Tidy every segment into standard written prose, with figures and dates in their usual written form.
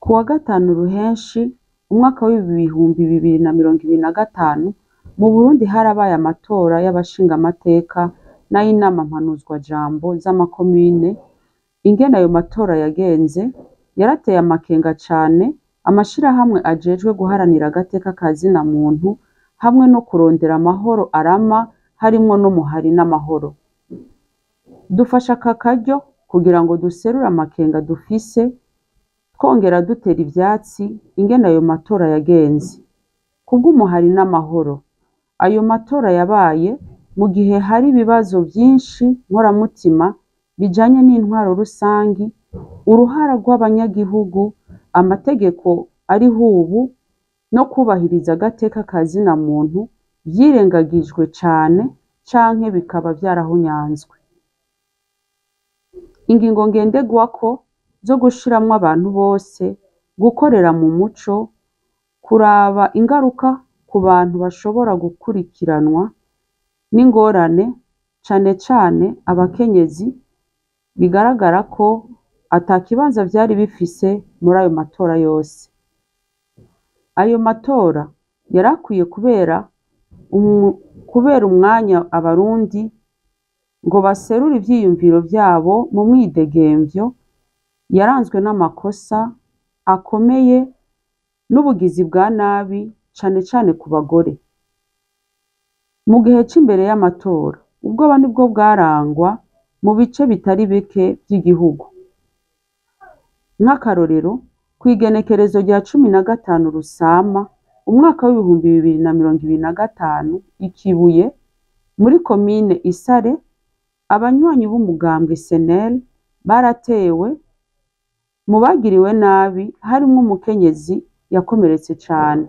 Kuwa gatanu Ruheshi umwaka w'ibihumbi 2025 mu Burundi harabaye amatora y'abashingamateka n'ay'inama mpanuzwajambo z'amakomine. Ingene ayo matora yagenze yarateye amakenga cane amashirahamwe ajejwe guharanira agateka ka zina muntu hamwe no kurondera amahoro arama harimwo n'umuhari n'amahoro. Dufashe aka karyo kugira ngo duserure amakenga dufise twongera dutera ivyatsi ingene ayo matora yagenze. Kubw'umuhari n'amahoro, ayo matora yabaye mu gihe hari ibibazo vyinshi nkoramutima bijanye n'intwaro rusangi, uruhara rw'abanyagihugu, amategeko ariho ubu no kubahiriza agateka ka zina muntu vyirengagijwe cane canke bikaba vyarahunyanzwe. Ingingo ngenderwako zo gushiramwo abantu bose, gukorera mu muco, kuraba ingaruka ku bantu bashobora gukurikiranwa n'ingorane cane cane abakenyezi, bigaragara ko ata kibanza vyari bifise muri ayo matora yose. Ayo matora yarakwiye kubera umwanya abarundi ngo baserure ivyiyumviro vyabo mu mwidegemvyo, yaranzwe n'amakosa akomeye n'ubugizi bwa nabi cane cane ku bagore. Mu gihe c'imbere y'amatora, ubwoba nibwo bwarangwa mu bice bitari bike vy'igihugu. Nk'akarorero, kw'igenekerezo rya 15 Rusama umwaka w'ibihumbi 2025 i Kibuye muri komine Isare, abanywanyi b'umugambwe SNL baratewe. Mu bagiriwe nabi harimwo umukenyezi yakomeretse cane.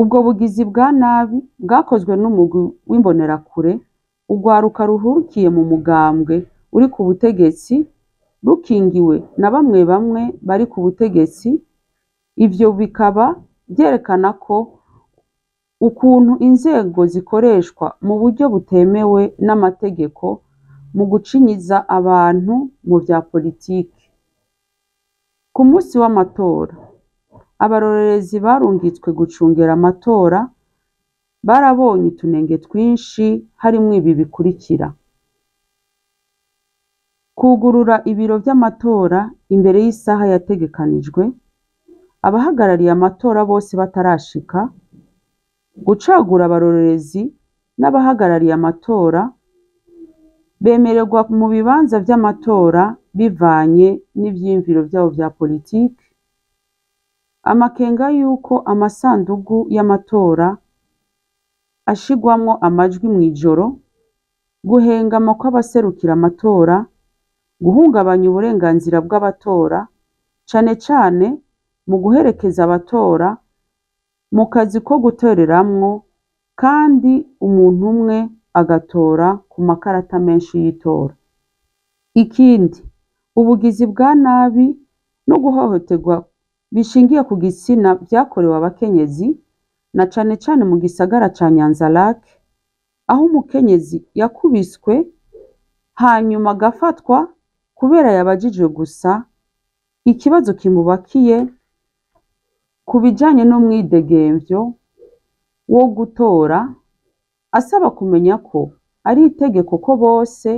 Ubwo bugizi bwa nabi bwakozwe n'umugwi w'imbonerakure, urwaruka ruhurukiye mu mugambwe uri ku butegetsi rukingiwe na bamwe bamwe bari ku butegetsi. Ivyo bikaba vyerekana ko ukuntu inzego zikoreshwa mu buryo butemewe n'amategeko mu gucinyiza abantu mu vya politiki. Ku musi w'amatora, abarorerezi barungitswe gucungera amatora barabonye utunenge twinshi harimwo ibi bikurikira: kugurura ibiro vy'amatora imbere y'isaha yategekanijwe, abahagarariye amatora bose batarashika, gucagura abarorerezi n'abahagarariye amatora bemererwa mu bibanza vy'amatora bivanye n'ivyiyumviro vyabo vya politiki, amakenga yuko amasandugu y'amatora ashigwamwo amajwi mw'ijoro, guhengama kw'abaserukira amatora, guhungabanya uburenganzira bw'abatora cane cane mu guherekeza abatora mu kazi ko gutoreramwo, kandi umuntu umwe agatora ku makarata menshi y'itora. Ikindi, ubugizi bwa nabi no guhohoterwa bishingiye ku gitsina vyakorewe abakenyezi na cane cane mu gisagara ca Nyanza-Lac, aho umukenyezi yakubiswe hanyuma agafatwa kubera yabajijwe gusa ikibazo kimubakiye ku bijanye n'umwidegemvyo wo gutora, asaba kumenya ko ari itegeko ko bose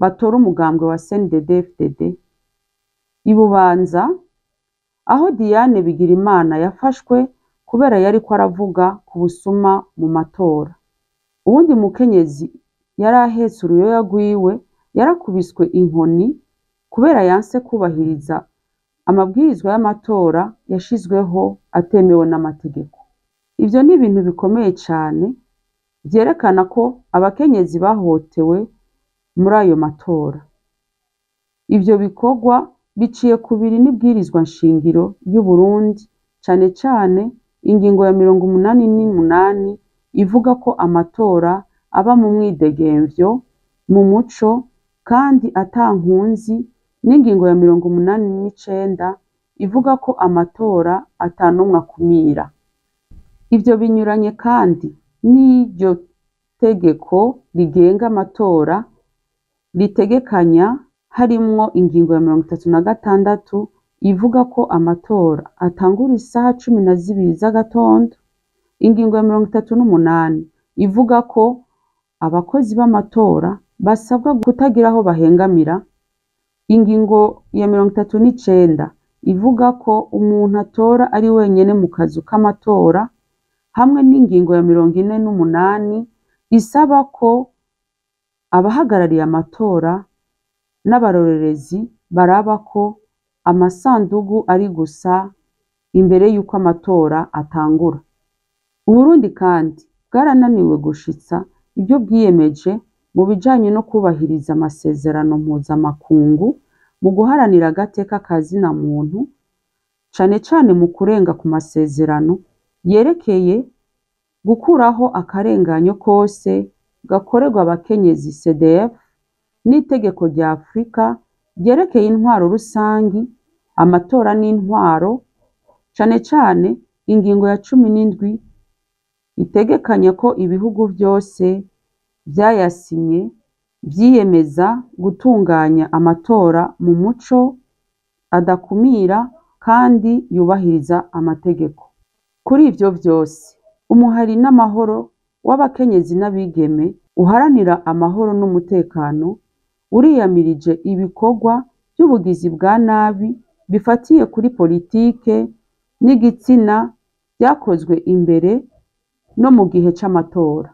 batora umugambwe wa CNDD-FDD. I Bubanza, aho Diane Bigirimana yafashwe kubera yariko aravuga ku busuma mu matora. Uwundi mukenyezi yari ahetse uruyoya rwiwe yarakubiswe inkoni kubera yanse kubahiriza amabwirizwa y'amatora yashizweho atemewe n'amategeko. Ivyo ni ibintu bikomeye cane vyerekana ko abakenyezi bahohotewe muri ayo matora. Ivyo bikorwa biciye kubiri n'ibwirizwa nshingiro y'u Burundi, cane cane ingingo ya 88 ivuga ko amatora aba mu mwidegemvyo, mu muco kandi ata nkunzi, n'ingingo ya 89 ivuga ko amatora ata n'umwe akumira. Ivyo binyuranye kandi n'iryo tegeko rigenga amatora ritegekanya harimwo ingingo ya 36 ivuga ko amatora atangura isaha 12 z'agatondo, ingingo ya 38 ivuga ko abakozi b'amatora basabwa kutagira aho bahengamira, ingingo ya 39 ivuga ko umuntu atora ari wenyene mu kazu k'amatora, hamwe n'ingingo ya 48 isaba ko abahagarariye amatora n'abarorerezi baraba ko amasandugu ari gusa imbere y'uko amatora atangura. Uburundi kandi bwarananiwe gushitsa ibyo bwiyemeje mu bijanye no kubahiriza amasezerano mpuzamakungu mu guharanira agateka ka zina muntu, cane cane mu kurenga ku masezerano yerekeye gukuraho akarenganyo kose gakorerwa abakenyezi CDF n'itegeko rya Afrika ryerekeye intwaro rusangi, amatora n'intwaro, cane cane ingingo ya 17 itegekanya ko ibihugu byose vyayasinye vyiyemeza gutunganya amatora mu muco adakumira kandi yubahiriza amategeko. Kuri ivyo vyose, umuhari n'amahoro w'abakenyezi n'abigeme uharanira amahoro n'umutekano uriyamirije ibikorwa by'ubugizi bwa nabi bifatiye kuri politike n'igitsina byakozwe imbere no mu gihe c'amatora.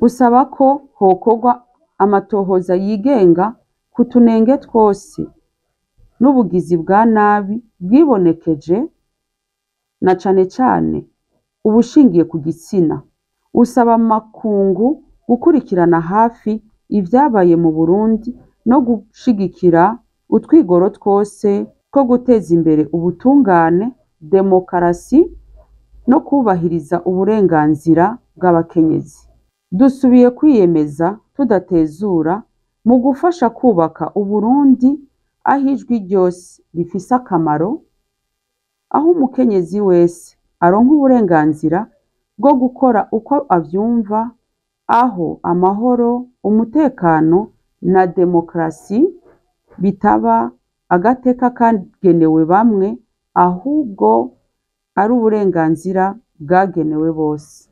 Usaba ko hokorwa amatohoza yigenga ku tunenge twose n'ubugizi bwa nabi bwibonekeje, na cane cane ubushingiye ku gitsina. Usaba amakungu gukurikirana hafi ivyabaye mu Burundi no gushigikira utwigoro twose two guteza imbere ubutungane, demokarasi no kubahiriza uburenganzira bw'abakenyezi. Dusubiye kwiyemeza tudatezura mu gufasha kubaka Uburundi aho ijwi ryose rifise akamaro, aho umukenyezi wese aronka uburenganzira bwo gukora uko avyumva, aho amahoro, umutekano na demokarasi bitaba agateka kagenewe bamwe, ahubwo ari uburenganzira bwagenewe bose.